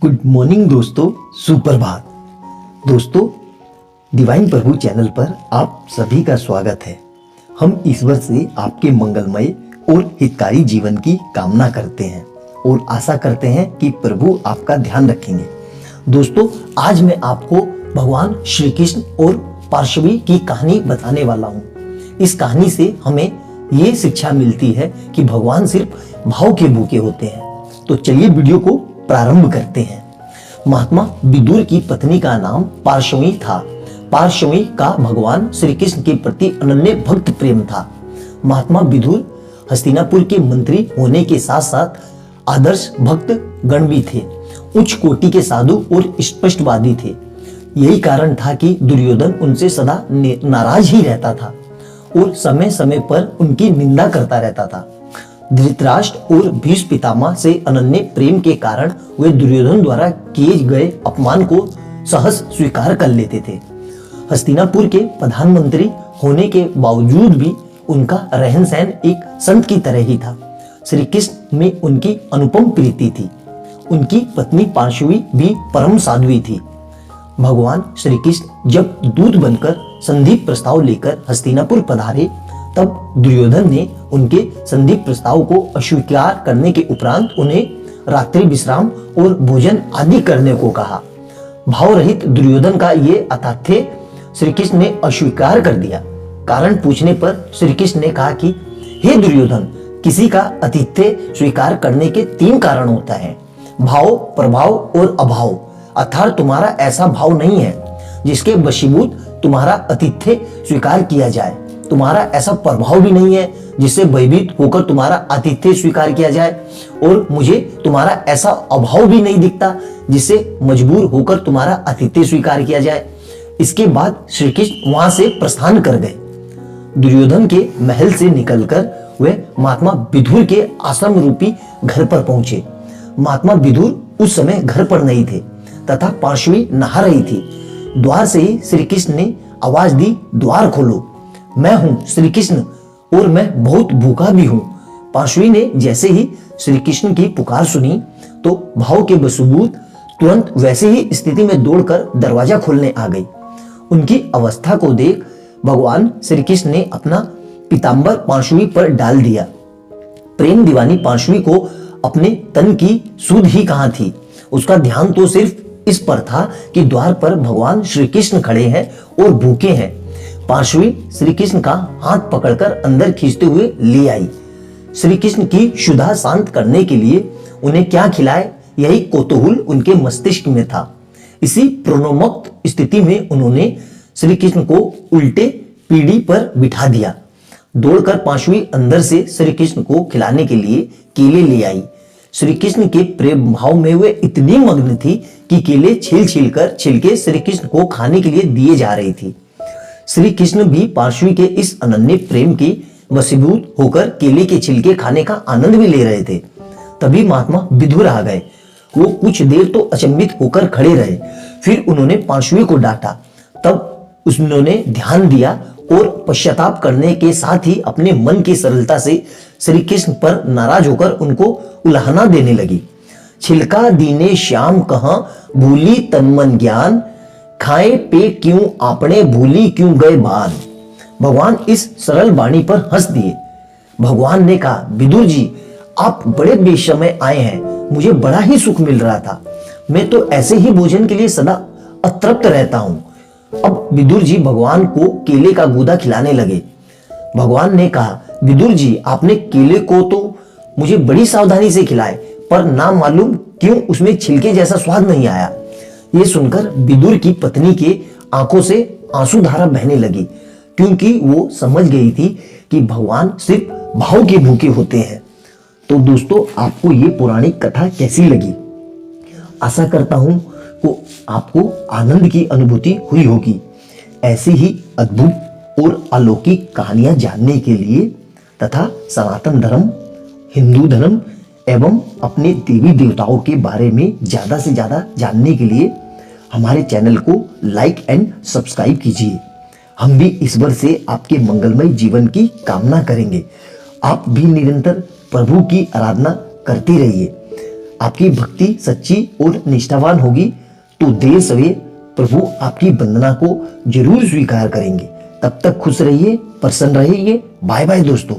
Good morning दोस्तों, सुप्रभात। दोस्तों, डिवाइन प्रभु चैनल पर आप सभी का स्वागत है। हम ईश्वर से आपके मंगलमय और हितकारी जीवन की कामना करते हैं और आशा करते हैं कि प्रभु आपका ध्यान रखेंगे। दोस्तों, आज मैं आपको भगवान श्री कृष्ण और पार्श्वी की कहानी बताने वाला हूँ। इस कहानी से हमें ये शिक्षा मिलती है कि भगवान सिर्फ भाव के भूखे होते हैं। तो चलिए वीडियो को प्रारंभ करते हैं। महात्मा विदुर की पत्नी का नाम पार्श्वी था। पार्श्वी का भगवान श्री कृष्ण के प्रति अनन्य भक्त प्रेम था। महात्मा विदुर हस्तिनापुर के मंत्री होने के साथ साथ आदर्श भक्त गण भी थे। उच्च कोटि के साधु और स्पष्टवादी थे। यही कारण था कि दुर्योधन उनसे सदा नाराज ही रहता था और समय समय पर उनकी निंदा करता रहता था। धृतराष्ट्र और भीष्म पितामह से अनन्य प्रेम के कारण वे दुर्योधन द्वारा किए गए अपमान को सहज स्वीकार कर लेते थे। हस्तिनापुर के प्रधानमंत्री होने के बावजूद भी उनका रहन सहन एक संत की तरह ही था। श्री कृष्ण में उनकी अनुपम प्रीति थी। उनकी पत्नी पार्श्वी भी परम साध्वी थी। भगवान श्री कृष्ण जब दूत बनकर संधि प्रस्ताव लेकर हस्तिनापुर पधारे, तब दुर्योधन ने उनके संधि प्रस्ताव को अस्वीकार करने के उपरांत उन्हें रात्रि विश्राम और भोजन आदि करने को कहा। भाव रहित दुर्योधन का ये आतिथ्य श्री कृष्ण ने अस्वीकार कर दिया। कारण पूछने पर श्री कृष्ण ने कहा कि हे दुर्योधन, किसी का आतिथ्य स्वीकार करने के 3 कारण होता है: भाव, प्रभाव और अभाव। अर्थात तुम्हारा ऐसा भाव नहीं है जिसके वशीभूत तुम्हारा आतिथ्य स्वीकार किया जाए। तुम्हारा ऐसा प्रभाव भी नहीं है जिससे भयभीत होकर तुम्हारा आतिथ्य स्वीकार किया जाए, और मुझे तुम्हारा ऐसा अभाव भी नहीं दिखता जिससे मजबूर होकर तुम्हारा आतिथ्य स्वीकार किया जाए। इसके बाद श्री कृष्ण वहां से प्रस्थान कर गए। दुर्योधन के महल से निकलकर वे महात्मा विदुर के आश्रम रूपी घर पर पहुंचे। महात्मा विदुर उस समय घर पर नहीं थे तथा पार्श्वी नहा रही थी। द्वार से ही श्री कृष्ण ने आवाज दी, द्वार खोलो, मैं हूं श्री कृष्ण और मैं बहुत भूखा भी हूं। पार्श्वी ने जैसे ही श्री कृष्ण की पुकार सुनी तो भाव के वशीभूत तुरंत वैसे ही स्थिति में दौड़कर दरवाजा खोलने आ गई। उनकी अवस्था को देख भगवान श्री कृष्ण ने अपना पीतांबर पार्श्वी पर डाल दिया। प्रेम दीवानी पार्श्वी को अपने तन की सुध ही कहां थी। उसका ध्यान तो सिर्फ इस पर था कि द्वार पर भगवान श्री कृष्ण खड़े हैं और भूखे हैं। पार्श्वी श्री कृष्ण का हाथ पकड़कर अंदर खींचते हुए ले आई। श्री कृष्ण की क्षुधा शांत करने के लिए उन्हें क्या खिलाए, यही कौतूहल उनके मस्तिष्क में था। इसी प्रणोन्मुक्त स्थिति में उन्होंने श्री कृष्ण को उल्टे पीढ़ी पर बिठा दिया। दौड़कर पार्श्वी अंदर से श्री कृष्ण को खिलाने के लिए केले ले आई। श्री कृष्ण के प्रेम भाव में वे इतनी मग्न थी कि केले छील कर छिलके श्री कृष्ण को खाने के लिए दिए जा रही थी। श्री कृष्ण भी पार्श्वी के इस अनन्य प्रेम की वशीभूत होकर केले के छिलके खाने का आनंद भी ले रहे थे। तभी महात्मा विदुर आ गए। वो कुछ देर तो अचंभित होकर खड़े रहे, फिर उन्होंने पार्श्वी को डांटा। तब उन्होंने ध्यान दिया और पश्चाताप करने के साथ ही अपने मन की सरलता से श्री कृष्ण पर नाराज होकर उनको उलाहना देने लगी। छिलका दीने श्याम कहां, भूली तन मन ज्ञान, खाए पे क्यों आपने, भूली क्यों गए बान। भगवान इस सरल वाणी पर हंस दिए। भगवान ने कहा, विदुर जी, आप बड़े बेसमय आए हैं। मुझे बड़ा ही सुख मिल रहा था। मैं तो ऐसे ही भोजन के लिए सदा अतृप्त रहता हूं। अब विदुर जी भगवान को केले का गूदा खिलाने लगे। भगवान ने कहा, विदुर जी, आपने केले को तो मुझे बड़ी सावधानी से खिलाए, पर ना मालूम क्यों उसमें छिलके जैसा स्वाद नहीं आया। ये सुनकर विदुर की पत्नी के आंखों से आंसू धारा बहने लगी, क्योंकि वो समझ गई थी कि भगवान सिर्फ भाव के भूखे होते हैं। तो दोस्तों, आपको ये पौराणिक कथा कैसी लगी? आशा करता हूं को आपको आनंद की अनुभूति हुई होगी। ऐसी ही अद्भुत और अलौकिक कहानियां जानने के लिए तथा सनातन धर्म, हिंदू धर्म एवं अपने देवी देवताओं के बारे में ज्यादा से ज्यादा जानने के लिए हमारे चैनल को लाइक एंड सब्सक्राइब कीजिए। हम भी ईश्वर से आपके मंगलमय जीवन की कामना करेंगे। आप भी निरंतर प्रभु की आराधना करते रहिए। आपकी भक्ति सच्ची और निष्ठावान होगी तो देर सवेर प्रभु आपकी वंदना को जरूर स्वीकार करेंगे। तब तक खुश रहिए, प्रसन्न रहिए। बाय बाय दोस्तों।